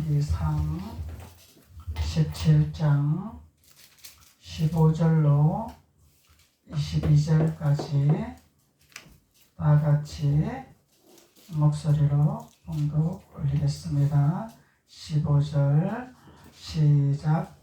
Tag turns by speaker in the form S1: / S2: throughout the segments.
S1: 사무엘기상 17장 15절로 22절까지 다 같이 목소리로 봉독 올리겠습니다. 15절 시작.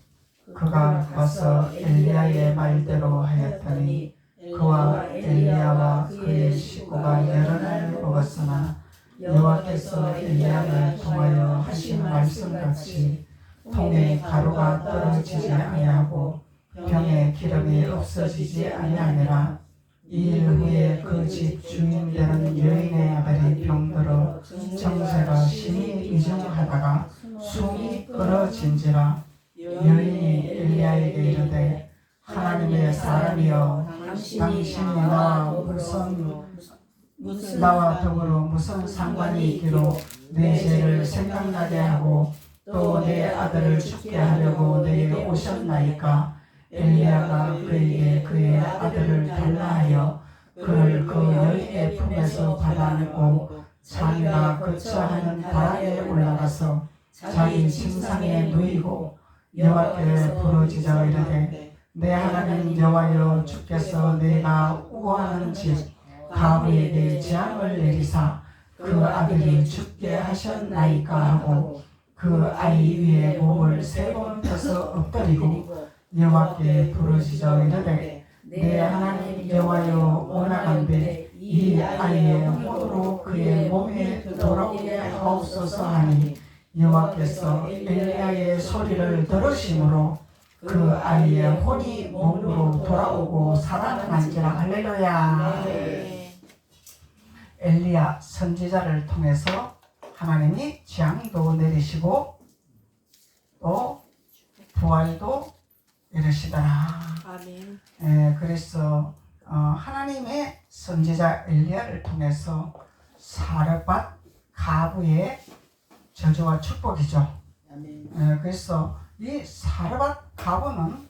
S1: 그가 가서 엘리야의 말대로 하였더니 그와 엘리야와 그의 식구가 여러 날 먹었으나 여호와께서 엘리야를 통하여 하신 말씀같이 통에 가루가 떨어지지 아니하고 병에 기름이 없어지지 아니하니라. 이 일 후에 그 집 주인 되는 여인의 아들이 병들어 정세가 심히 이중하다가 숨이 끊어진지라. 여인이 엘리야에게 이르되 하나님의 사람이여, 당신이 나와 더불어 무슨 상관이 있기로 내 죄를 생각나게 하고 또 내 아들을 죽게 하려고 내게 오셨나이까. 엘리야가 그에게 그의 아들을 달라 하여 그를 그 여인의 품에서 받아내고 자기가 거처하는 다락에 올라가서 자기 침상에 누이고 여호와께 부르짖어 이르되 내 하나님 여호와여, 주께서 내가 우거하는 집 가부에게 재앙을 내리사 그 아들이 죽게 하셨나이까 하고 그 아이 위에 몸을 3번 펴서 엎드리고 여호와께 부르짖어 이르되 내 하나님 여호와여, 원하건대 이 아이의 혼으로 그의 몸에 돌아오게 하옵소서 하니 여호와께서 엘리야의 소리를 들으심으로 그 아이의 혼이 몸으로 돌아오고 살아난지라. 할렐루야. 엘리야 선지자를 통해서 하나님이 재앙도 내리시고 또 부활도 이르시더라.
S2: 아멘.
S1: 그래서 하나님의 선지자 엘리야를 통해서 사르밧 가부의 저주와 축복이죠.
S2: 아멘.
S1: 그래서 이 사르밧 가부는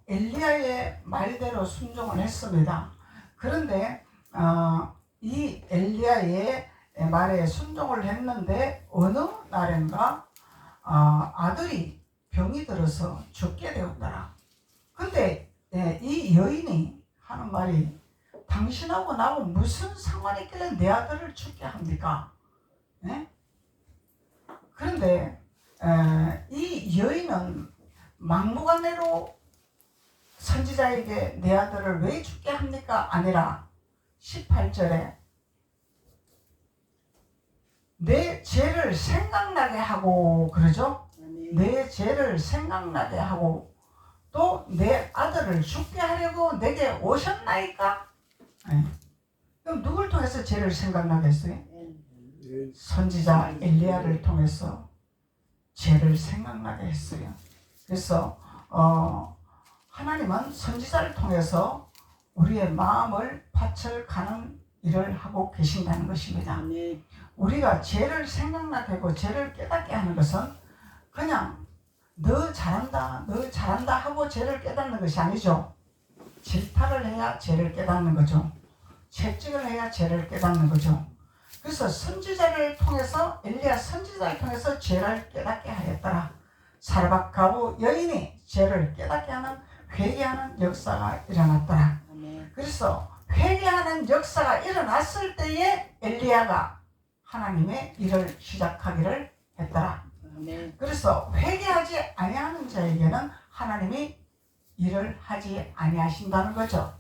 S1: 엘리야의 말대로 순종을 했습니다. 그런데 이 엘리야의 말에 순종을 했는데 어느 날인가 아들이 병이 들어서 죽게 되었더라. 근데 이 여인이 하는 말이 당신하고 나하고 무슨 상관이 있길래 내 아들을 죽게 합니까? 그런데 이 여인은 막무가내로 선지자에게 내 아들을 왜 죽게 합니까? 아니라 18절에 내 죄를 생각나게 하고 그러죠. 내 죄를 생각나게 하고 또 내 아들을 죽게 하려고 내게 오셨나이까? 그럼 누굴 통해서 죄를 생각나게 했어요? 선지자 엘리야를 통해서 죄를 생각나게 했어요. 그래서 하나님은 선지자를 통해서 우리의 마음을 파철가는 일을 하고 계신다는 것입니다. 우리가 죄를 생각나게 하고 죄를 깨닫게 하는 것은 그냥 너 잘한다 하고 죄를 깨닫는 것이 아니죠. 질타를 해야 죄를 깨닫는 거죠. 채찍을 해야 죄를 깨닫는 거죠. 그래서 선지자를 통해서 엘리야 선지자를 통해서 죄를 깨닫게 하였더라. 사르밧 가부 여인이 죄를 깨닫게 하는 회개하는 역사가 일어났더라. 그래서 회개하는 역사가 일어났을 때에 엘리야가 하나님의 일을 시작하기를 했더라. 그래서 회개하지 아니하는 자에게는 하나님이 일을 하지 아니하신다는 거죠.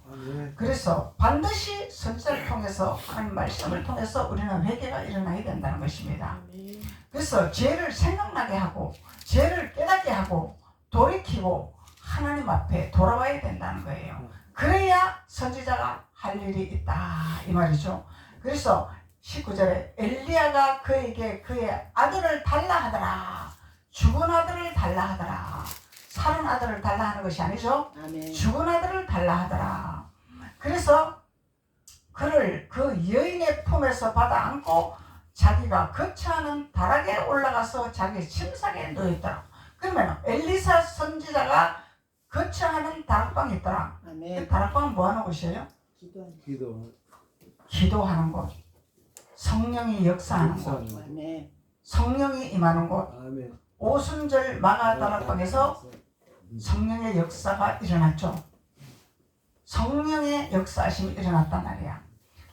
S1: 그래서 반드시 선지자를 통해서 하나님 말씀을 통해서 우리는 회개가 일어나야 된다는 것입니다. 그래서 죄를 생각나게 하고 죄를 깨닫게 하고 돌이키고 하나님 앞에 돌아와야 된다는 거예요. 그래야 선지자가 할 일이 있다 이 말이죠. 그래서 19절에 엘리야가 그에게 그의 아들을 달라 하더라. 죽은 아들을 달라 하더라. 살은 아들을 달라 하는 것이 아니죠.
S2: 아멘.
S1: 죽은 아들을 달라 하더라. 그래서 그를 그 여인의 품에서 받아 안고 자기가 거처하는 다락에 올라가서 자기 침상에 누워있더라. 그러면 엘리사 선지자가 거처하는 다락방이 있더라. 그 다락방은 뭐하는 곳이에요? 기도하는 곳. 성령이 역사하는 곳. 성령이 임하는 곳,
S3: 아멘.
S1: 오순절 마가다락방에서 성령의 역사가 일어났죠. 성령의 역사하심이 일어났단 말이야.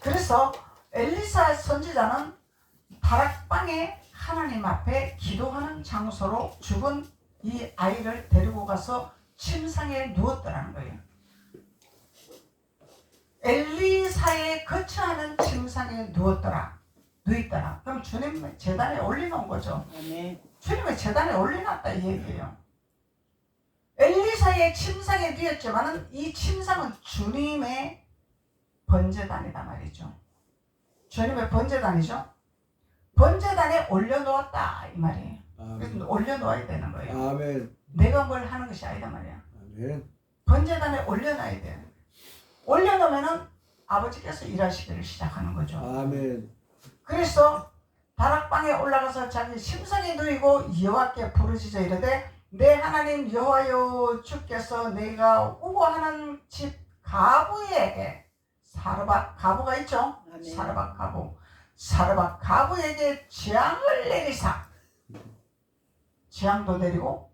S1: 그래서 엘리사 선지자는 다락방에 하나님 앞에 기도하는 장소로 죽은 이 아이를 데리고 가서 침상에 누웠더라는 거예요. 엘리사의 거처하는 침상에 누웠더라. 그럼 주님 제단에 올려놓은 거죠.
S2: 아멘.
S1: 주님의 제단에 올려놨다 이 얘기예요. 엘리사의 침상에 누웠지만은 이 침상은 주님의 번제단이다 말이죠. 주님의 번제단이죠. 번제단에 올려놓았다 이 말이에요. 그래서
S3: 아멘.
S1: 올려놓아야 되는 거예요.
S3: 아멘.
S1: 내가 뭘 하는 것이 아니다 말이야.
S3: 아멘.
S1: 번제단에 올려놔야 돼. 올려놓으면은 아버지께서 일하시기를 시작하는 거죠.
S3: 아멘.
S1: 그래서 다락방에 올라가서 자기 침상에 누이고 여호와께 부르짖어 이르되 내 하나님 여호와여 주께서 내가 우고하는 집 가부에게 사르밧 가부가 있죠.
S2: 아멘.
S1: 사르밧 가부에게 재앙을 내리사 재앙도 내리고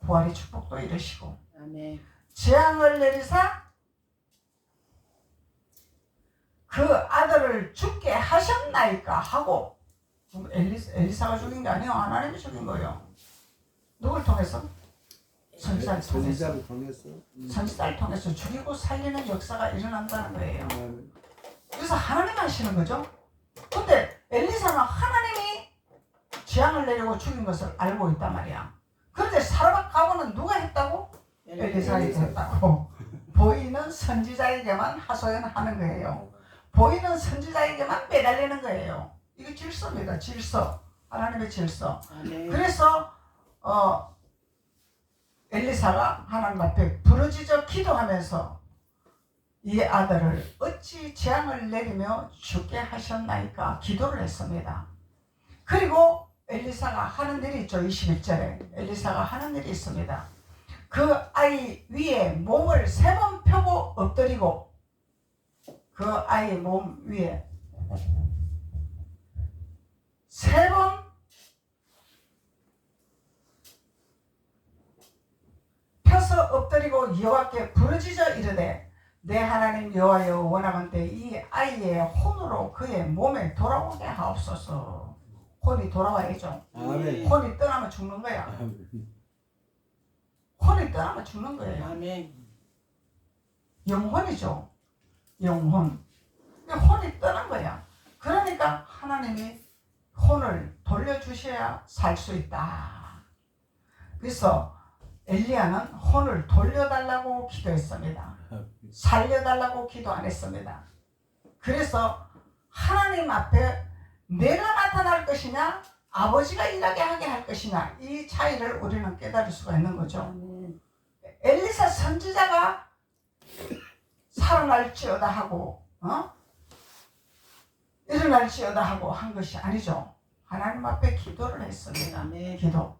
S1: 부활의 축복도 이루시고
S2: 아멘.
S1: 재앙을 내리사 그 아들을 죽게 하셨나이까 하고 엘리사가 죽인 게 아니에요. 하나님이 죽인 거예요. 누굴 통해서? 선지자를 통해서.
S3: 선지자를 통해서.
S1: 선지자를 통해서 죽이고 살리는 역사가 일어난다는 거예요.
S3: 아멘.
S1: 그래서 하나님 하시는 거죠. 근데 엘리사는 하나님이 재앙을 내리고 죽인 것을 알고 있단 말이야. 그런데 사르밧 가부는 누가 했다고? 엘리사가 했다고. 보이는 선지자에게만 하소연하는 거예요. 보이는 선지자에게만 매달리는 거예요. 이게 질서입니다. 질서. 하나님의 질서.
S2: 아멘.
S1: 그래서 엘리사가 하나님 앞에 부르짖어 기도하면서 이 아들을 어찌 재앙을 내리며 죽게 하셨나이까 기도를 했습니다. 그리고 엘리사가 하는 일이 있죠. 21절에 엘리사가 하는 일이 있습니다. 그 아이 위에 몸을 3번 펴고 엎드리고 그 아이의 몸 위에 3번 펴서 엎드리고 여호와께 부르짖어 이르되 내 하나님 여호와여 원하건대 이 아이의 혼으로 그의 몸에 돌아오게 하옵소서. 혼이 돌아와야죠.
S3: 아멘.
S1: 혼이 떠나면 죽는 거야.
S3: 아멘.
S1: 혼이 떠나면 죽는 거예요.
S2: 아멘.
S1: 영혼이죠. 영혼. 혼이 떠난 거야. 그러니까 하나님이 혼을 돌려주셔야 살 수 있다. 그래서 엘리야는 혼을 돌려달라고 기도했습니다. 살려달라고 기도 안 했습니다. 그래서 하나님 앞에 내가 나타날 것이냐 아버지가 일하게 하게 할 것이냐 이 차이를 우리는 깨달을 수가 있는 거죠.
S2: 아멘.
S1: 엘리사 선지자가 살아날지어다 하고 일어날지어다 하고 한 것이 아니죠. 하나님 앞에 기도를 했습니다.
S2: 아멘.
S1: 기도.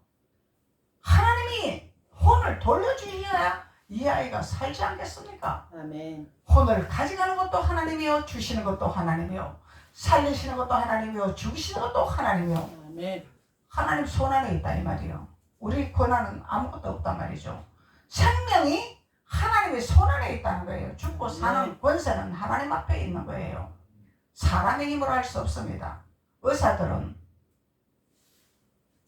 S1: 하나님이 혼을 돌려주셔야 이 아이가 살지 않겠습니까?
S2: 아멘.
S1: 혼을 가져가는 것도 하나님이요 주시는 것도 하나님이요 살리시는 것도 하나님이요 죽이시는 것도 하나님이요.
S2: 아멘.
S1: 하나님 손안에 있다 이 말이요. 우리 권한은 아무것도 없단 말이죠. 생명이 하나님의 손안에 있다는 거예요. 죽고 사는 권세는 하나님 앞에 있는 거예요. 사람의 힘으로 할 수 없습니다. 의사들은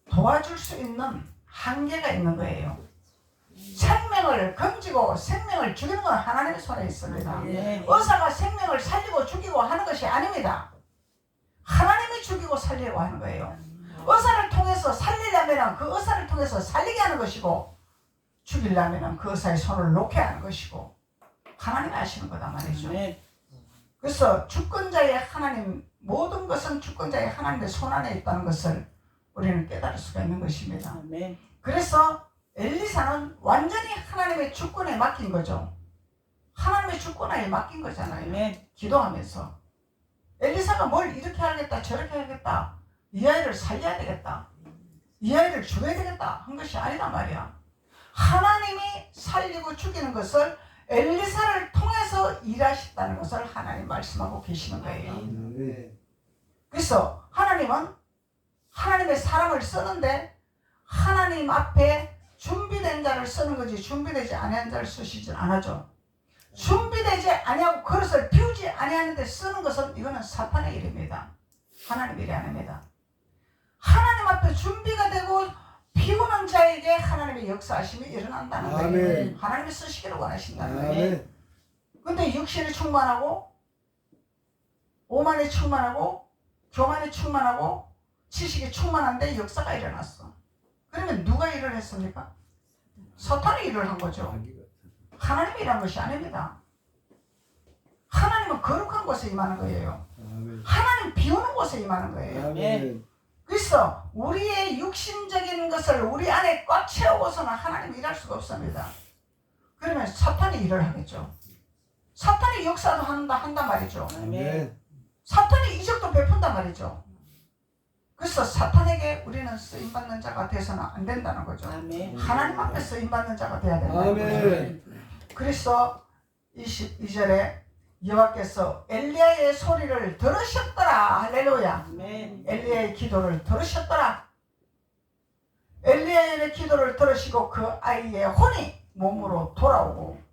S1: 도와줄 수 있는 한계가 있는 거예요. 생명을 건지고 생명을 죽이는 건 하나님의 손에 있습니다.
S2: 네.
S1: 의사가 생명을 살리고 죽이고 하는 것이 아닙니다. 하나님이 죽이고 살리려고 하는 거예요. 의사를 통해서 살리려면 그 의사를 통해서 살리게 하는 것이고 죽이려면 그 의사의 손을 놓게 하는 것이고 하나님이 하시는 거다 말이죠.
S2: 아멘.
S1: 그래서 주권자의 하나님, 모든 것은 주권자의 하나님의 손안에 있다는 것을 우리는 깨달을 수가 있는 것입니다.
S2: 아멘.
S1: 그래서 엘리사는 완전히 하나님의 주권에 맡긴 거죠. 하나님의 주권에 맡긴 거잖아요.
S2: 아멘.
S1: 기도하면서 엘리사가 뭘 이렇게 하겠다 저렇게 하겠다 이 아이를 살려야 되겠다 이 아이를 죽여야 되겠다 한 것이 아니란 말이야. 하나님이 살리고 죽이는 것을 엘리사를 통해서 일하셨다는 것을 하나님 말씀하고 계시는 거예요.
S3: 아멘.
S1: 그래서 하나님은 하나님의 사람을 쓰는데 하나님 앞에 준비된 자를 쓰는 거지 준비되지 아니한 자를 쓰시진 않아죠. 준비되지 아니하고 그릇을 비우지 아니하는데 쓰는 것은 이거는 사탄의 일입니다. 하나님 일이 아닙니다. 하나님 앞에 준비가 되고 비우는 자에게 하나님의 역사하심이 일어난다는 거예요.
S3: 아멘.
S1: 하나님이 쓰시기를 원하신다는 거예요.
S3: 아멘.
S1: 근데 육신이 충만하고 오만이 충만하고 교만이 충만하고 지식이 충만한데 역사가 일어났어. 그러면 누가 일을 했습니까? 사탄이 일을 한 거죠. 하나님이 일한 것이 아닙니다. 하나님은 거룩한 곳에 임하는 거예요.
S3: 아멘.
S1: 하나님 비우는 곳에 임하는 거예요.
S3: 아멘.
S1: 그래서 우리의 육신적인 것을 우리 안에 꽉 채우고서는 하나님이 일할 수가 없습니다. 그러면 사탄이 일을 하겠죠. 사탄이 역사도 한단 말이죠.
S3: 아멘.
S1: 사탄이 이적도 베푼단 말이죠. 그래서 사탄에게 우리는 쓰임받는 자가 돼서는 안 된다는 거죠.
S2: 아멘.
S1: 하나님 앞에 쓰임받는 자가 돼야 된다는 거죠.
S3: 아멘.
S1: 그래서 22절에 여호와께서 엘리야의 소리를 들으셨더라. 할렐루야.
S2: 아멘.
S1: 엘리야의 기도를 들으셨더라. 엘리야의 기도를 들으시고 그 아이의 혼이 몸으로 돌아오고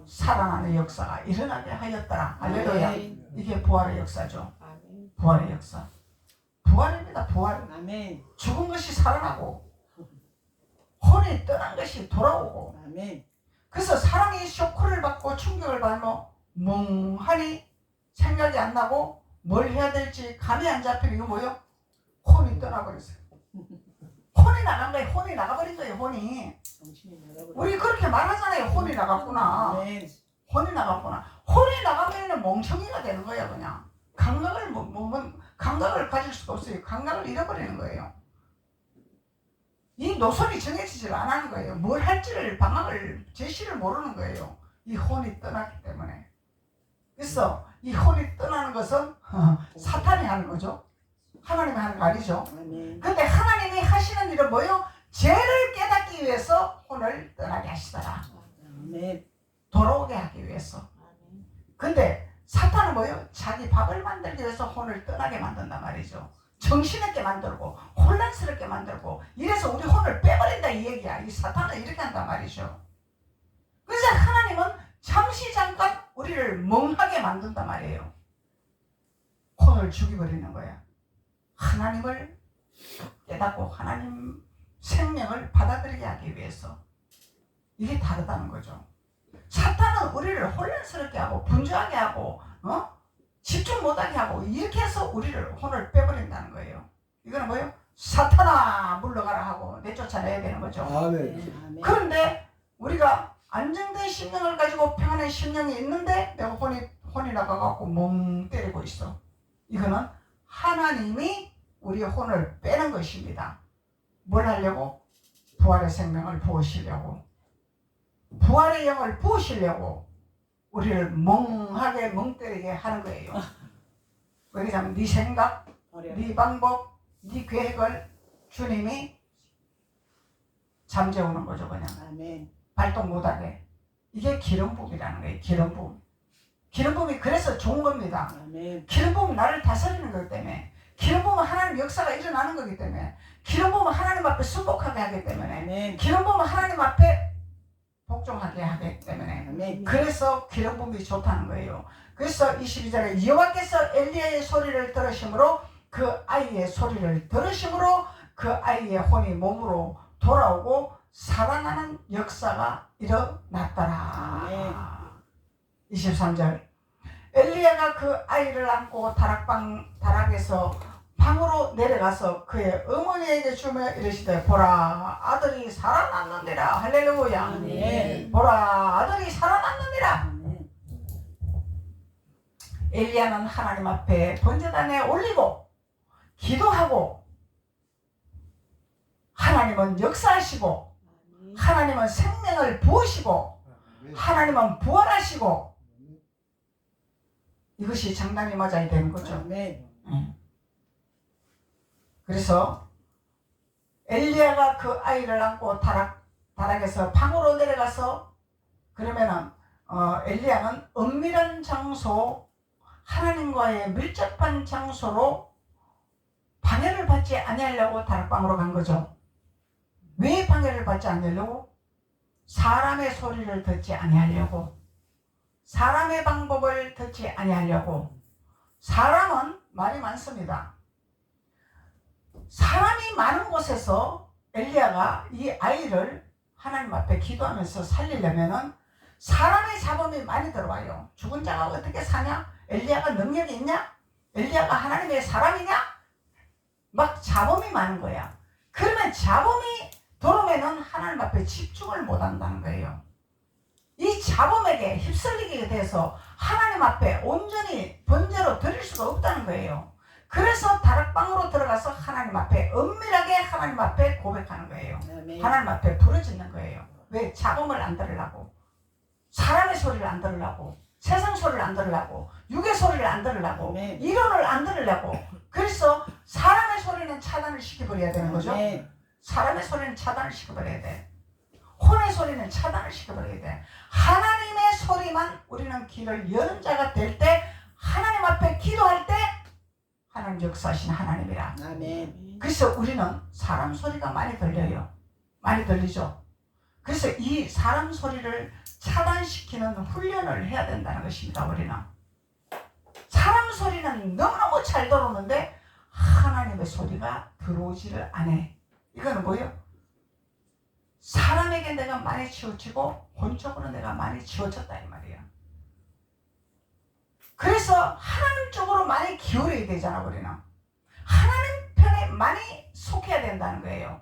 S1: 살아나는 역사가 일어나게 하였더라. 할렐루야.
S2: 아멘.
S1: 이게 부활의 역사죠.
S2: 아멘.
S1: 부활의 역사. 부활입니다. 부활.
S2: 아멘.
S1: 죽은 것이 살아나고 혼이 떠난 것이 돌아오고.
S2: 아멘.
S1: 그래서 사랑이 쇼크를 받고 충격을 받으면 멍하니 생각이 안 나고 뭘 해야 될지 감이 안 잡히는 이거 뭐예요? 혼이 떠나버렸어요. 혼이 나간 거예요. 혼이 나가버린 거예요. 혼이.
S2: 정신이 나가버려.
S1: 우리 그렇게 말하잖아요. 혼이 나갔구나.
S2: 아멘.
S1: 혼이 나갔구나. 혼이 나가면 멍청이가 되는 거야. 그냥 감각을 감각을 가질 수가 없어요. 감각을 잃어버리는 거예요. 이 노선이 정해지질 안 하는 거예요. 뭘 할지를 방향을 제시를 모르는 거예요. 이 혼이 떠났기 때문에. 그래서 이 혼이 떠나는 것은 사탄이 하는 거죠. 하나님이 하는 거 아니죠.
S2: 아멘.
S1: 근데 하나님이 하시는 일은 뭐예요? 죄를 깨닫기 위해서 혼을 떠나게 하시더라.
S2: 아멘.
S1: 돌아오게 하기 위해서.
S2: 아멘.
S1: 근데 사탄은 뭐예요? 자기 밥을 만들기 위해서 혼을 떠나게 만든단 말이죠. 정신없게 만들고 혼란스럽게 만들고 이래서 우리 혼을 빼버린다 이 얘기야. 이 사탄은 이렇게 한단 말이죠. 그래서 하나님은 잠시 잠깐 우리를 멍하게 만든단 말이에요. 혼을 죽여버리는 거야. 하나님을 깨닫고 하나님 생명을 받아들이게 하기 위해서. 이게 다르다는 거죠. 사탄은 우리를 혼란스럽게 하고 분주하게 하고 집중 못하게 하고 이렇게 해서 우리를 혼을 빼버린다는 거예요. 이거는 뭐예요? 사탄아 물러가라 하고 내쫓아내야 되는 거죠.
S3: 아멘.
S2: 아멘.
S1: 그런데 우리가 안정된 심령을 가지고 평안한 심령이 있는데 내가 혼이 나가갖고 멍 때리고 있어. 이거는 하나님이 우리의 혼을 빼는 것입니다. 뭘 하려고? 부활의 생명을 부으시려고. 부활의 영을 부으시려고 우리를 멍하게 멍때리게 하는 거예요. 왜냐하면 네 생각,
S2: 버려.
S1: 네 방법, 네 계획을 주님이 잠재우는 거죠. 그냥
S2: 아멘.
S1: 발동 못하게. 이게 기름 부음이라는 거예요. 기름 부음. 기름 부음이 그래서 좋은 겁니다.
S2: 아멘.
S1: 기름 부음은 나를 다스리는 거기 때문에, 기름 부음은 하나님 역사가 일어나는 거기 때문에, 기름 부음은 하나님 앞에 순복하게 하기 때문에,
S2: 아멘.
S1: 기름 부음은 하나님 앞에 복종하게 하기 때문에,
S2: 아멘.
S1: 그래서 기름 부음이 좋다는 거예요. 그래서 22절에 여호와께서 엘리야의 소리를 들으심으로 그 아이의 소리를 들으심으로 그 아이의 혼이 몸으로 돌아오고 살아나는 역사가 일어났더라. 23절 엘리야가 그 아이를 안고 다락에서 방으로 내려가서 그의 어머니에게 주며 이르시되 보라 아들이 살아났느니라. 할렐루야.
S2: 아멘.
S1: 보라 아들이 살아났느니라.
S2: 아멘.
S1: 엘리야는 하나님 앞에 번제단에 올리고 기도하고, 하나님은 역사하시고, 하나님은 생명을 부으시고, 하나님은 부활하시고, 이것이 장단이 맞아야 되는 거죠.
S2: 아멘.
S1: 그래서 엘리야가 그 아이를 안고 다락에서 방으로 내려가서, 그러면은 엘리야는 은밀한 장소, 하나님과의 밀접한 장소로 방해를 받지 아니하려고 다락방으로 간 거죠. 왜 방해를 받지 않으려고? 사람의 소리를 듣지 아니하려고, 사람의 방법을 듣지 아니하려고. 사람은 말이 많습니다. 사람이 많은 곳에서 엘리야가 이 아이를 하나님 앞에 기도하면서 살리려면은 사람의 잡음이 많이 들어와요. 죽은 자가 어떻게 사냐? 엘리야가 능력이 있냐? 엘리야가 하나님의 사람이냐? 막 잡음이 많은 거야. 그러면 잡음이 들어오면은 하나님 앞에 집중을 못 한다는 거예요. 이 잡음에게 휩쓸리게 돼서 하나님 앞에 온전히 번제로 드릴 수가 없다는 거예요. 그래서 다락방으로 들어가서 하나님 앞에 은밀하게 하나님 앞에 고백하는 거예요.
S2: 아멘.
S1: 하나님 앞에 부르짖는 거예요. 왜? 잡음을 안 들으려고, 사람의 소리를 안 들으려고, 세상 소리를 안 들으려고, 육의 소리를 안 들으려고,
S2: 아멘.
S1: 이론을 안 들으려고. 그래서 사람의 소리는 차단을 시켜버려야 되는 거죠.
S2: 아멘.
S1: 사람의 소리는 차단을 시켜버려야 돼. 혼의 소리는 차단을 시켜버려야 돼. 하나님의 소리만 우리는 귀를 여는 자가 될 때, 하나님 앞에 기도할 때 하나님 역사하신 하나님이라.
S2: 아멘.
S1: 그래서 우리는 사람 소리가 많이 들려요. 많이 들리죠. 그래서 이 사람 소리를 차단시키는 훈련을 해야 된다는 것입니다. 우리는 사람 소리는 너무너무 잘 들어오는데 하나님의 소리가 들어오지를 않아. 이거는 뭐예요? 사람에게 내가 많이 치우치고 혼적으로 내가 많이 치워졌다 이 말이야. 그래서 하나님 쪽으로 많이 기울여야 되잖아. 우리는 하나님 편에 많이 속해야 된다는 거예요.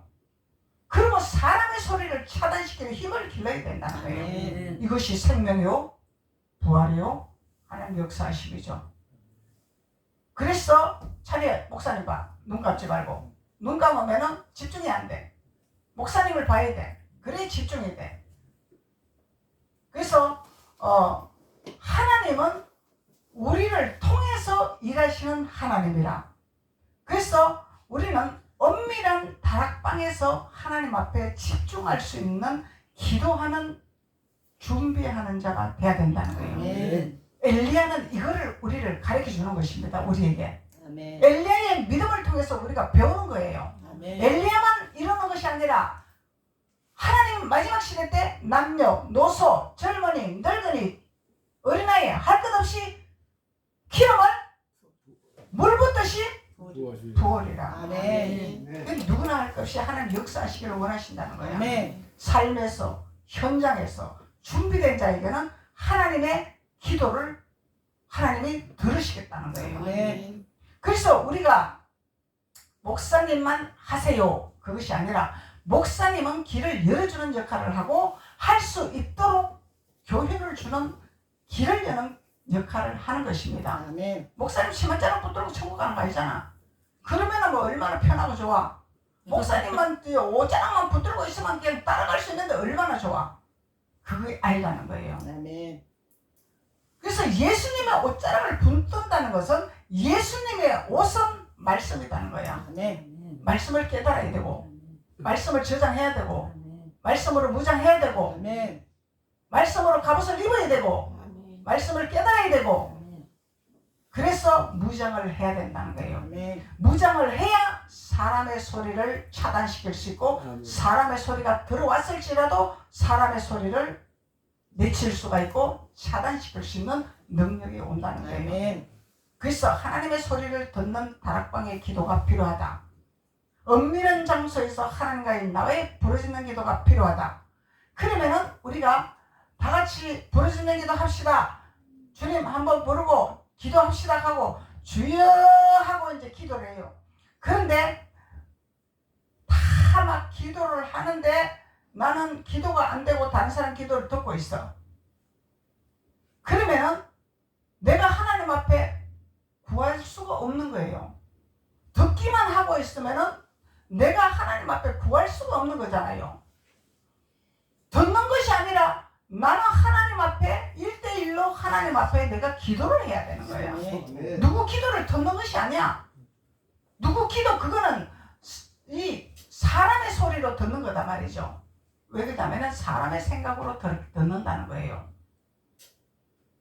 S1: 그리고 사람의 소리를 차단시키는 힘을 길러야 된다는 거예요.
S2: 아멘.
S1: 이것이 생명이요 부활이요 하나님 역사하심이죠. 그래서 차례 목사님 봐. 눈 감지 말고. 눈 감으면은 집중이 안 돼. 목사님을 봐야 돼. 그래 집중이 돼. 그래서 하나님은 우리를 통해서 일하시는 하나님이라. 그래서 우리는 엄밀한 다락방에서 하나님 앞에 집중할 수 있는 기도하는 준비하는 자가 돼야 된다는 거예요.
S2: 아멘.
S1: 엘리야는 이거를 우리를 가르쳐 주는 것입니다. 우리에게.
S2: 아멘.
S1: 엘리야의 믿음을 통해서 우리가 배우는 거예요.
S2: 아멘.
S1: 엘리야만 이러는 것이 아니라 하나님 마지막 시대 때 남녀, 노소, 젊은이, 늙은이, 어린아이 할 것 없이 기름을 물 붓듯이 부으리라.
S2: 아멘.
S1: 누구나 할 것 없이 하나님 역사하시기를 원하신다는 거야.
S2: 아멘.
S1: 삶에서, 현장에서 준비된 자에게는 하나님의 기도를 하나님이 들으시겠다는 거예요.
S2: 아멘.
S1: 그래서 우리가 목사님만 하세요 그것이 아니라 목사님은 길을 열어주는 역할을 하고 할 수 있도록 교회를 주는 길을 여는 역할을 하는 것입니다.
S2: 아멘.
S1: 목사님 치맛자락 붙들고 천국 가는 거 아니잖아. 그러면은 뭐 얼마나 편하고 좋아. 목사님만 옷자락만 붙들고 있으면 그냥 따라갈 수 있는데 얼마나 좋아. 그게 아니라는 거예요.
S2: 아멘.
S1: 그래서 예수님의 옷자락을 붙든다는 것은 예수님의 옷은 말씀이라는 거야.
S2: 아멘.
S1: 말씀을 깨달아야 되고 말씀을 저장해야 되고 말씀으로 무장해야 되고
S2: 아멘.
S1: 말씀으로 갑옷을 입어야 되고 말씀을 깨달아야 되고 그래서 무장을 해야 된다는 거예요.
S2: 아멘.
S1: 무장을 해야 사람의 소리를 차단시킬 수 있고 사람의 소리가 들어왔을지라도 사람의 소리를 내칠 수가 있고 차단시킬 수 있는 능력이 온다는 거예요.
S2: 아멘.
S1: 그래서 하나님의 소리를 듣는 다락방의 기도가 필요하다. 은밀한 장소에서 하나님과의 나와의 부르짖는 기도가 필요하다. 그러면은 우리가 다 같이 부르짖는 기도 합시다. 주님 한번 부르고 기도합시다 하고 주여 하고 이제 기도를 해요. 그런데 다 막 기도를 하는데 나는 기도가 안 되고 다른 사람 기도를 듣고 있어. 그러면은 내가 하나님 앞에 구할 수가 없는 거예요. 듣기만 하고 있으면은 내가 하나님 앞에 구할 수가 없는 거잖아요. 듣는 것이 아니라 나는 하나님 앞에 1대1로 하나님 앞에 내가 기도를 해야 되는 거야.
S2: 아멘.
S1: 누구 기도를 듣는 것이 아니야. 누구 기도 그거는 이 사람의 소리로 듣는 거다 말이죠. 왜 그러냐면 사람의 생각으로 듣는다는 거예요.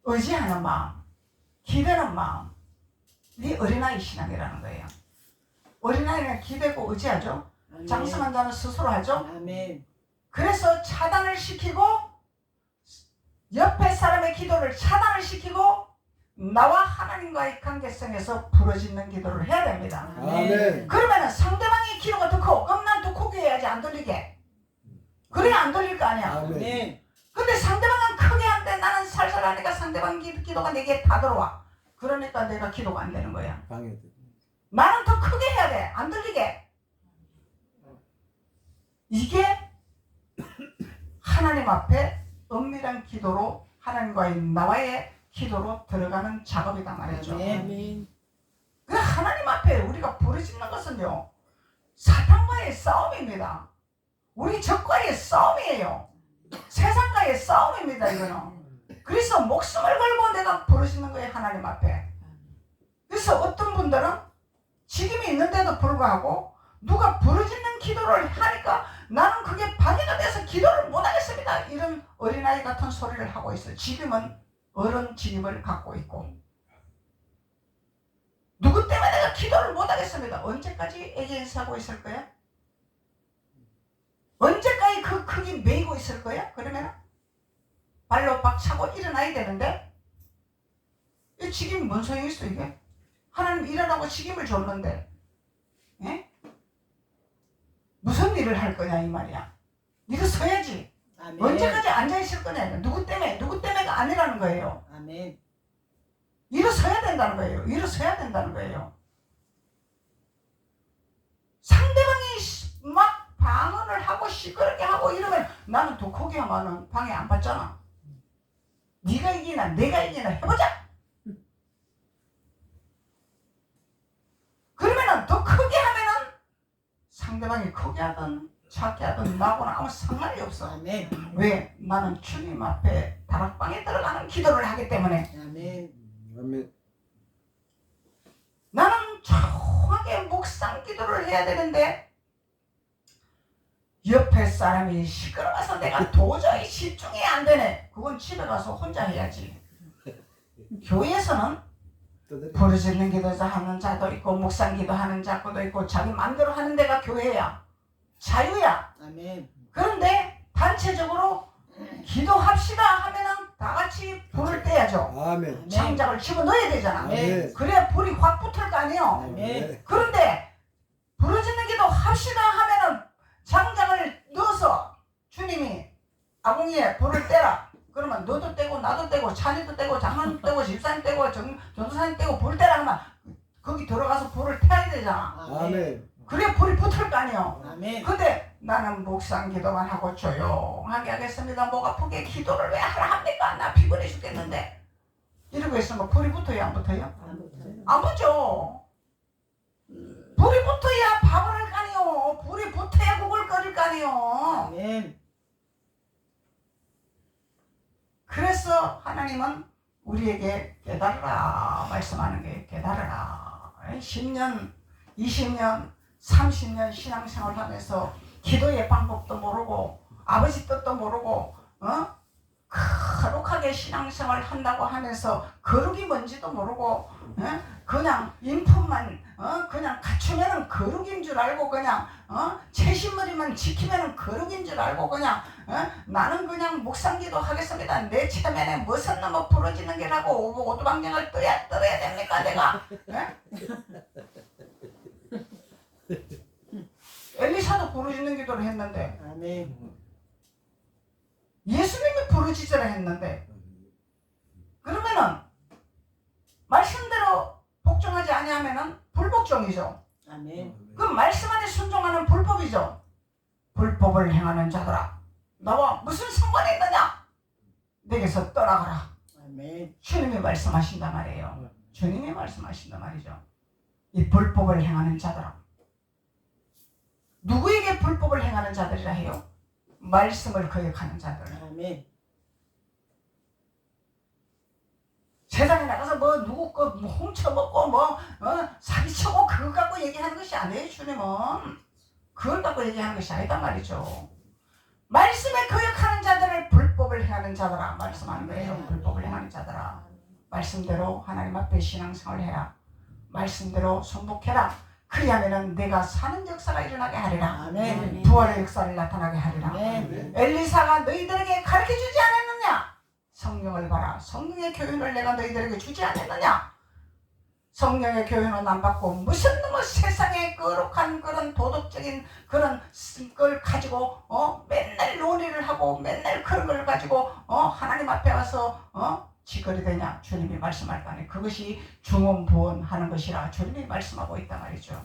S1: 의지하는 마음, 기대는 마음, 이 어린아이 신앙이라는 거예요. 어린아이는 기대고 의지하죠.
S2: 아멘.
S1: 장성한 자는 스스로 하죠.
S2: 아멘.
S1: 그래서 차단을 시키고 옆에 사람의 기도를 차단을 시키고 나와 하나님과의 관계성에서 부러지는 기도를 해야 됩니다.
S3: 아멘.
S1: 그러면 상대방의 기도가 더 커. 그럼 난 더 크게 해야지 안 들리게. 그래야 안 들릴 거 아니야.
S3: 아멘.
S2: 아멘.
S1: 근데 상대방은 크게 하는데 나는 살살 하니까 상대방 기도가 내게 다 들어와. 그러니까 내가 기도가 안 되는 거야.
S3: 방해돼.
S1: 나는 더 크게 해야 돼. 안 들리게. 이게 하나님 앞에 은밀한 기도로 하나님과의 나와의 기도로 들어가는 작업이다 말이죠.
S2: 아멘.
S1: 그 하나님 앞에 우리가 부르짖는 것은요, 사탄과의 싸움입니다. 우리 적과의 싸움이에요. 세상과의 싸움입니다. 이거는. 그래서 목숨을 걸고 내가 부르짖는 거예요. 하나님 앞에. 그래서 어떤 분들은 지금이 있는데도 불구하고 누가 부르짖는 기도를 하니까 나는 그게 방해가 돼서 기도를 못하겠습니다. 이런 어린아이 같은 소리를 하고 있어요. 지금은 어른 진입을 갖고 있고, 누구 때문에 내가 기도를 못하겠습니다. 언제까지 애기 인사하고 있을 거야? 언제까지 그 크기 메이고 있을 거야? 그러면 발로 박 차고 일어나야 되는데, 이 책임이 뭔 소용이 있어 이게? 하나님 일어나고 책임을 줬는데, 예? 무슨 일을 할 거냐 이 말이야. 일어서야지.
S2: 아멘.
S1: 언제까지 앉아있을 거냐. 누구 때문에가 아니라는 거예요.
S2: 아멘.
S1: 일어서야 된다는 거예요. 일어서야 된다는 거예요. 상대방이 막 방언을 하고 시끄럽게 하고 이러면 나는 더 크게 하면은 방해 안 받잖아. 네가 이기나 내가 이기나 해보자. 그러면은 더 크게 하면은 상대방이 크게 하든 작게 하든 나하고는 아무 상관이 없어.
S2: 아멘.
S1: 왜? 나는 주님 앞에 다락방에 들어가는 기도를 하기 때문에.
S2: 아멘.
S3: 아멘.
S1: 나는 정확하게 묵상 기도를 해야 되는데 옆에 사람이 시끄러워서 내가 도저히 집중이 안 되네. 그건 집에 가서 혼자 해야지. 교회에서는 부르짖는 기도 하는 자도 있고 묵상 기도하는 자도 있고 자기 마음대로 하는 데가 교회야. 자유야.
S2: 아멘.
S1: 그런데 단체적으로 기도합시다 하면은 다 같이 불을 떼야죠.
S3: 아멘.
S1: 장작을 집어넣어야 되잖아.
S3: 아멘.
S1: 그래야 불이 확 붙을 거 아니에요.
S2: 아멘.
S1: 그런데 부르짖는 기도 합시다 하면은 장작을 넣어서 주님이 아궁이에 불을 떼라. 그러면 너도 떼고 나도 떼고 찬이도 떼고 장로도 떼고 집사님 떼고 전도사님 떼고 불 떼라 하면 거기 들어가서 불을 태워야 되잖아.
S3: 아멘.
S1: 그래야 불이 붙을 거 아니에요.
S2: 아멘.
S1: 근데 나는 묵상 기도만 하고 조용하게 하겠습니다. 목 아프게 기도를 왜 하라 합니까? 나 피곤해 죽겠는데. 이러고 있으면 불이 붙어요? 안 붙어요? 안 붙죠. 불이 붙어야 밥을 할 거 아니요. 불이 붙어야 국을 끓일 거 아니요.
S2: 아멘.
S1: 그래서 하나님은 우리에게 깨달으라 말씀하는 게 깨달으라. 10년, 20년, 30년 신앙생활 하면서 기도의 방법도 모르고 아버지 뜻도 모르고 거룩하게 신앙생활 한다고 하면서 거룩이 뭔지도 모르고 그냥 인품만 그냥 갖추면은 거룩인 줄 알고 그냥 채신머리만 지키면은 거룩인 줄 알고 그냥 나는 그냥 묵상기도 하겠습니다. 내 체면에 무슨 놈의 부러지는 게라고 오두방정을 떠야 됩니까 내가? 엘리사도 부르짖는 기도를 했는데
S2: 아멘.
S1: 예수님이 부르짖으라 했는데 그러면은 말씀대로 복종하지 아니하면은 불복종이죠.
S2: 아멘.
S1: 그 말씀 안에 순종하는 불법이죠. 불법을 행하는 자들아 나와 무슨 상관이 있느냐? 내게서 떠나가라.
S2: 아멘.
S1: 주님이 말씀하신단 말이에요. 주님이 말씀하신단 말이죠. 이 불법을 행하는 자들아. 누구에게 불법을 행하는 자들이라 해요? 말씀을 거역하는 자들.
S2: 아멘.
S1: 세상에 나가서 뭐 누구 거 뭐 훔쳐먹고 사기치고 그거 갖고 얘기하는 것이 아니에요. 주님은 그걸 갖고 얘기하는 것이 아니단 말이죠. 말씀에 거역하는 자들을 불법을 행하는 자들아 말씀하는 거예요. 불법을 행하는 자들아 말씀대로 하나님 앞에 신앙생활을 해라. 말씀대로 순복해라. 그리하면은 내가 사는 역사가 일어나게 하리라.
S2: 아멘.
S1: 부활의 역사를 나타나게 하리라.
S2: 아멘.
S1: 엘리사가 너희들에게 가르쳐주지 않았느냐? 성령을 봐라. 성령의 교훈을 내가 너희들에게 주지 않았느냐? 성령의 교훈은 안 받고 무슨 뭐 세상의 거룩한 그런 도덕적인 그런 걸 가지고 맨날 논의를 하고 맨날 그런 걸 가지고 하나님 앞에 와서 지거리 되냐? 주님이 말씀할 거 아니에요. 그것이 중언부언하는 것이라 주님이 말씀하고 있단 말이죠.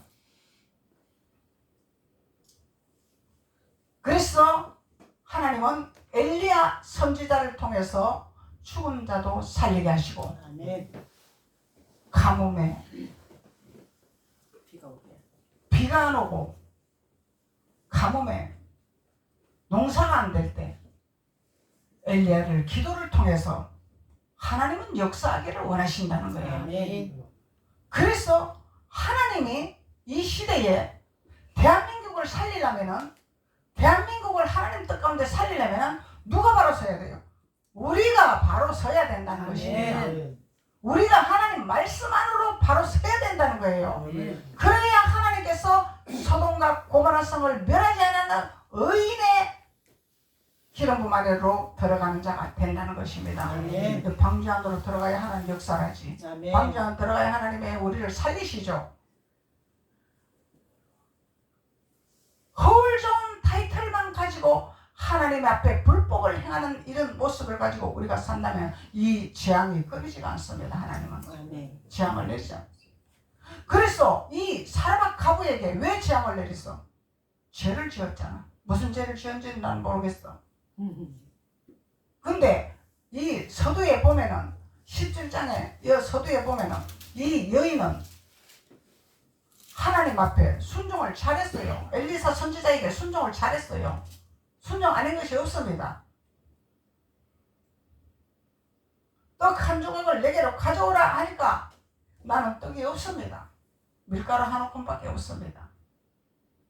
S1: 그래서 하나님은 엘리야 선지자를 통해서 죽은 자도 살리게 하시고
S2: 아멘.
S1: 가뭄에 비가 안 오고 가뭄에 농사가 안 될 때 엘리야를 기도를 통해서 하나님은 역사하기를 원하신다는 거예요.
S2: 아멘.
S1: 그래서 하나님이 이 시대에 대한민국을 살리려면은 대한민국을 하나님 뜻 가운데 살리려면은 누가 바로 서야 돼요? 우리가 바로 서야 된다는 것입니다.
S2: 아멘.
S1: 우리가 하나님 말씀 안으로 바로 서야 된다는 거예요.
S2: 아멘.
S1: 그래야 하나님께서 소돔과 고모라 성을 멸하지 않는 의인의 기름 부음 아래로 들어가는 자가 된다는 것입니다.
S2: 아멘.
S1: 그 방주 안으로 들어가야 하나님 역사하지.
S2: 아멘.
S1: 방주 안으로 들어가야 하나님의 우리를 살리시죠. 허울 좋은 타이틀만 가지고 하나님 앞에 불법을 행하는 이런 모습을 가지고 우리가 산다면 이 재앙이 끊이지가 않습니다. 하나님은
S2: 아멘.
S1: 재앙을 내리지 않습니다. 그래서 이 사라밧 가부에게 왜 재앙을 내렸어? 죄를 지었잖아. 무슨 죄를 지었는지는 난 모르겠어. 근데 이 서두에 보면은 17장에 이 서두에 보면은 이 여인은 하나님 앞에 순종을 잘했어요. 엘리사 선지자에게 순종을 잘했어요. 순종 안 한 것이 없습니다. 떡 한 조각을 내게로 가져오라 하니까 나는 떡이 없습니다. 밀가루 한 움큼밖에 없습니다.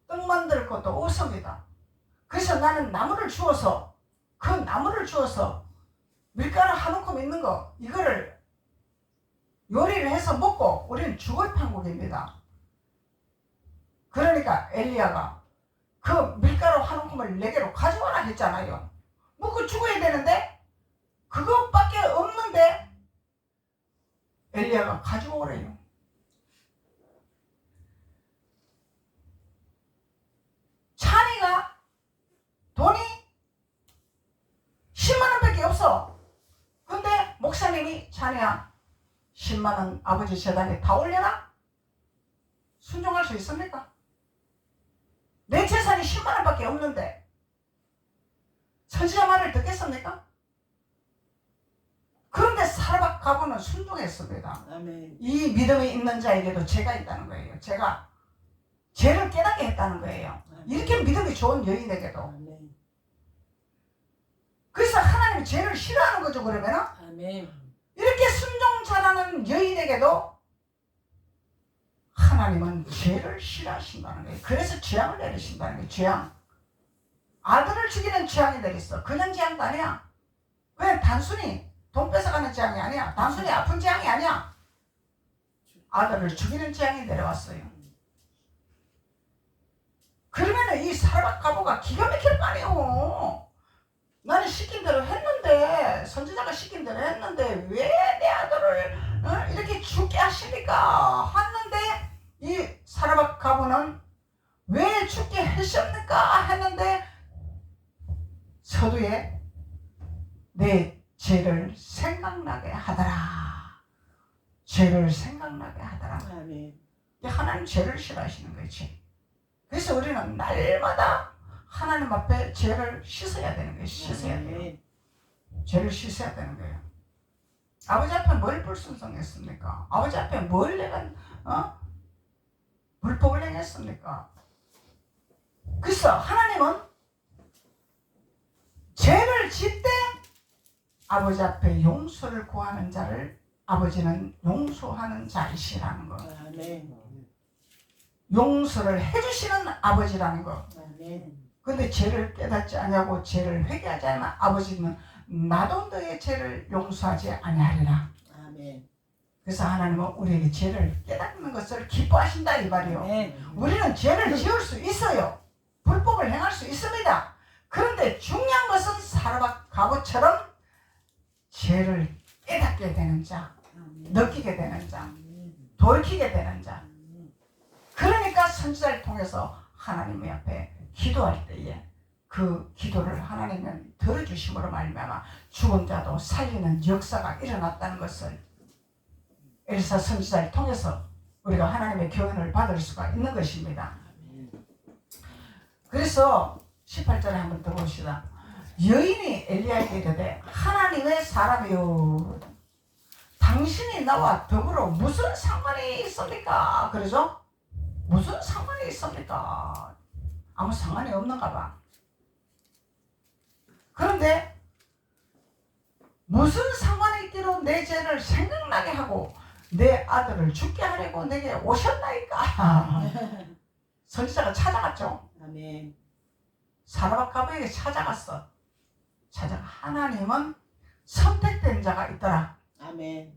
S1: 떡 만들 것도 없습니다. 그래서 나는 나무를 주어서 그 나무를 주어서 밀가루 한 움큼 있는 거 이거를 요리를 해서 먹고 우리는 죽을 판국입니다. 그러니까 엘리야가 그 밀가루 한 움큼을 내게로 가져와라 했잖아요. 먹고 죽어야 되는데 그것밖에 없는데 엘리야가 가지고 오래요. 찬이가 돈이 10만 원밖에 없어. 근데 목사님이 찬이야 10만 원 아버지 재단에 다 올려라? 순종할 수 있습니까? 내 재산이 10만 원밖에 없는데 선지자 말을 듣겠습니까? 그런데 사라밧 가부는 순종했습니다.
S2: 아멘.
S1: 이 믿음이 있는 자에게도 죄가 있다는 거예요. 제가 죄를 깨닫게 했다는 거예요. 이렇게 믿음이 좋은 여인에게도.
S2: 아멘.
S1: 그래서 하나님이 죄를 싫어하는 거죠. 그러면은
S2: 아멘.
S1: 이렇게 순종 잘하는 여인에게도 하나님은 죄를 싫어하신다는 거예요. 그래서 재앙을 내리신다는 거예요. 재앙. 아들을 죽이는 재앙이 내렸어. 그냥 재앙도 아니야. 그냥 단순히 돈 뺏어가는 재앙이 아니야. 단순히 아픈 재앙이 아니야. 아들을 죽이는 재앙이 내려왔어요. 그러면 이 사라밧 가부가 기가 막힐 거 아니에요. 나는 시킨 대로 했는데 선지자가 시킨 대로 했는데 왜 내 아들을 이렇게 죽게 하십니까? 했는데 이 사라밧 가부는 왜 죽게 하십니까? 했는데 서두에 내 죄를 생각나게 하더라. 죄를 생각나게 하더라.
S2: 아멘.
S1: 하나님 죄를 싫어하시는 거지. 그래서 우리는 날마다 하나님 앞에 죄를 씻어야 되는 거예요. 씻어야 돼요. 죄를 씻어야 되는 거예요. 아버지 앞에 뭘 불순종했습니까? 아버지 앞에 뭘 내가 불법을 행했습니까? 그래서 하나님은 죄를 짓되 아버지 앞에 용서를 구하는 자를 아버지는 용서하는 자이시라는 거.
S2: 아멘.
S1: 용서를 해주시는 아버지라는 거.
S2: 아멘.
S1: 근데 죄를 깨닫지 않냐고 죄를 회개하지 않으면 아버지는 나도 너의 죄를 용서하지 아니하리라.
S2: 아멘.
S1: 그래서 하나님은 우리에게 죄를 깨닫는 것을 기뻐하신다 이 말이요.
S2: 아멘.
S1: 우리는 죄를 지을 수 있어요. 불법을 행할 수 있습니다. 그런데 중요한 것은 사르밧 가부처럼 죄를 깨닫게 되는 자, 느끼게 되는 자, 돌이키게 되는 자. 그러니까 선지자를 통해서 하나님 앞에 기도할 때에 그 기도를 하나님은 들어주심으로 말미암아 죽은 자도 살리는 역사가 일어났다는 것을 엘사 선지자를 통해서 우리가 하나님의 교훈을 받을 수가 있는 것입니다. 그래서 18절에 한번 더 봅시다. 여인이 엘리야에게 이르되 하나님의 사람이요 당신이 나와 더불어 무슨 상관이 있습니까? 그러죠? 무슨 상관이 있습니까? 아무 상관이 없는가 봐. 그런데 무슨 상관이 있기로 내 죄를 생각나게 하고 내 아들을 죽게 하려고 내게 오셨나이까? 선지자가 찾아갔죠.
S2: 아멘.
S1: 사르밧 가부에게 찾아갔어. 하나님은 선택된 자가 있더라.
S2: 아멘.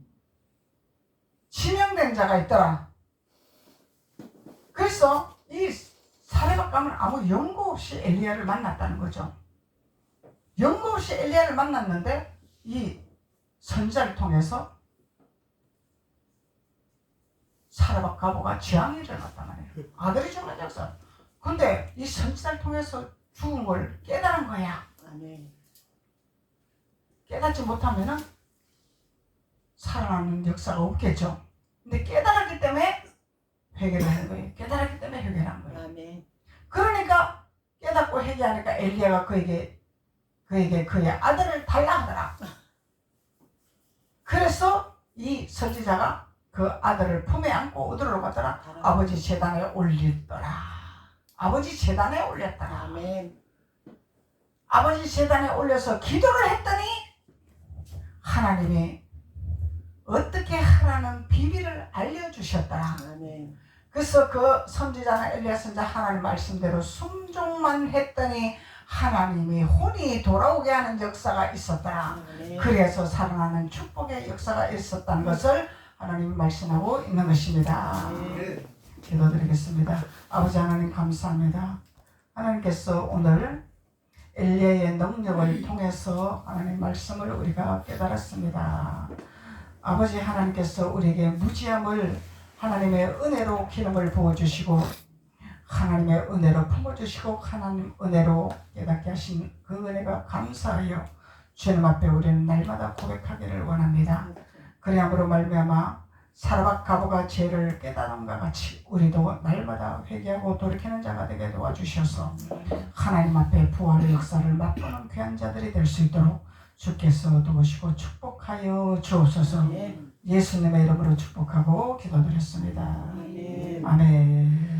S1: 지명된 자가 있더라. 그래서 이 사르밧 가부는 아무 연고 없이 엘리야를 만났다는 거죠. 연고 없이 엘리야를 만났는데 이 선지자를 통해서 사르밧 가부가 재앙이 일어났단 말이에요. 아들이 죽는 역사. 근데 이 선지자를 통해서 죽은 걸 깨달은 거야.
S2: 아멘.
S1: 깨닫지 못하면은 살아나는 역사가 없겠죠. 근데 깨달았기 때문에 회개를 하는 거예요. 깨달았기 때문에 회개를 한 거예요.
S2: 아멘.
S1: 그러니까 깨닫고 회개하니까 엘리야가 그에게 그의 아들을 달라 하더라. 그래서 이 선지자가 그 아들을 품에 안고 어디로 가더라? 아버지 제단에 올리더라. 아버지 제단에 올렸더라.
S2: 아멘.
S1: 아버지 제단에 올려서 기도를 했더니 하나님이 어떻게 하라는 비밀을 알려주셨더라.
S2: 아멘.
S1: 그래서 그 선지자나 엘리야 선지자 하나님 말씀대로 순종만 했더니 하나님이 혼이 돌아오게 하는 역사가 있었더라.
S2: 아멘.
S1: 그래서 살아나는 축복의 역사가 있었다는 것을 하나님이 말씀하고 있는 것입니다.
S2: 아멘.
S1: 기도드리겠습니다. 아버지 하나님 감사합니다. 하나님께서 오늘 엘리야의 능력을 통해서 하나님 말씀을 우리가 깨달았습니다. 아버지 하나님께서 우리에게 무지함을 하나님의 은혜로 기름을 부어주시고 하나님의 은혜로 품어주시고 하나님 은혜로 깨닫게 하신 그 은혜가 감사하여 주님 앞에 우리는 날마다 고백하기를 원합니다. 그리함으로 말미암아 사르밧 가부가 죄를 깨달음과 같이 우리도 날마다 회개하고 돌이키는 자가 되게 도와주셔서 하나님 앞에 부활의 역사를 맛보는 귀한 자들이 될 수 있도록 주께서 도우시고 축복하여 주옵소서.
S2: 아멘.
S1: 예수님의 이름으로 축복하고 기도드렸습니다.
S2: 아멘.
S1: 아멘.